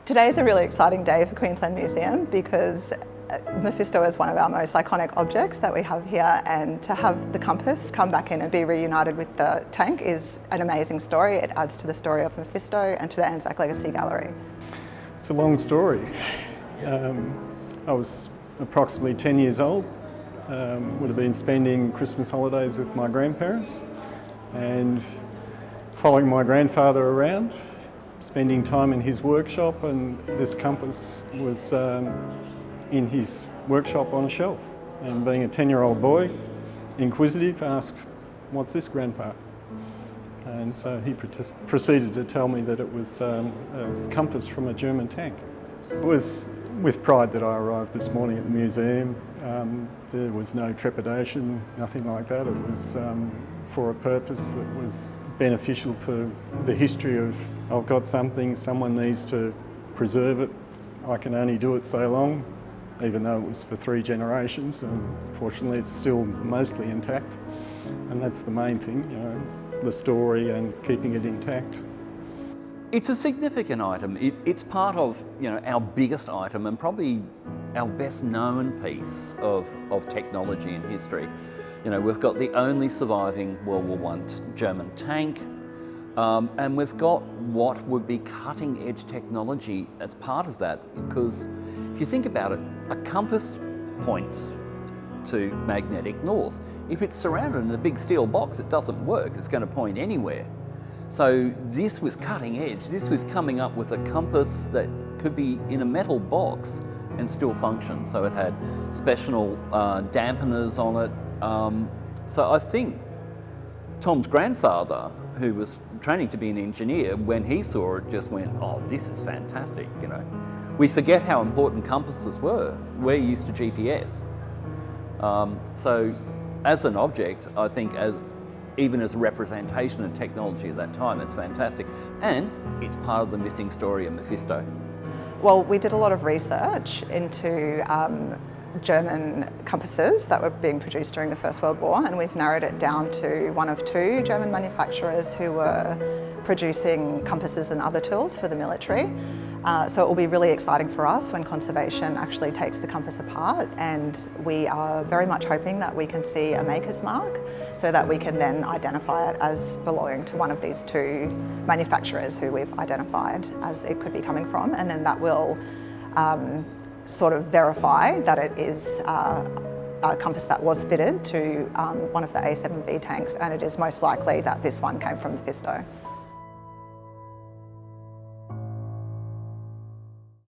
Today is a really exciting day for Queensland Museum because Mephisto is one of our most iconic objects that we have here, and to have the compass come back in and be reunited with the tank is an amazing story. It adds to the story of Mephisto and to the Anzac Legacy Gallery. It's a long story. I was approximately 10 years old, would have been spending Christmas holidays with my grandparents and following my grandfather around, spending time in his workshop, and this compass was in his workshop on a shelf. And being a 10-year-old boy, inquisitive, asked, "What's this, Grandpa?" And so he proceeded to tell me that it was a compass from a German tank. It was with pride that I arrived this morning at the museum. There was no trepidation, nothing like that. It was for a purpose that was beneficial to the history of, I've got something, someone needs to preserve it. I can only do it so long, even though it was for 3 generations, and fortunately it's still mostly intact. And that's the main thing, you know, the story and keeping it intact. It's a significant item. It's part of, you know, our biggest item and probably our best known piece of technology in history. You know, we've got the only surviving World War I German tank, and we've got what would be cutting edge technology as part of that, because if you think about it, a compass points to magnetic north. If it's surrounded in a big steel box, it doesn't work. It's going to point anywhere. So this was cutting edge. This was coming up with a compass that could be in a metal box and still function. So it had special dampeners on it. So I think Tom's grandfather, who was training to be an engineer, when he saw it, just went, "Oh, this is fantastic." You know, we forget how important compasses were. We're used to GPS. So as an object, I think even as a representation of technology at that time, it's fantastic. And it's part of the missing story of Mephisto. Well, we did a lot of research into German compasses that were being produced during the First World War, and we've narrowed it down to one of 2 German manufacturers who were producing compasses and other tools for the military. So it will be really exciting for us when conservation actually takes the compass apart, and we are very much hoping that we can see a maker's mark so that we can then identify it as belonging to one of these 2 manufacturers who we've identified as it could be coming from, and then that will sort of verify that it is a compass that was fitted to one of the A7V tanks, and it is most likely that this one came from Mephisto.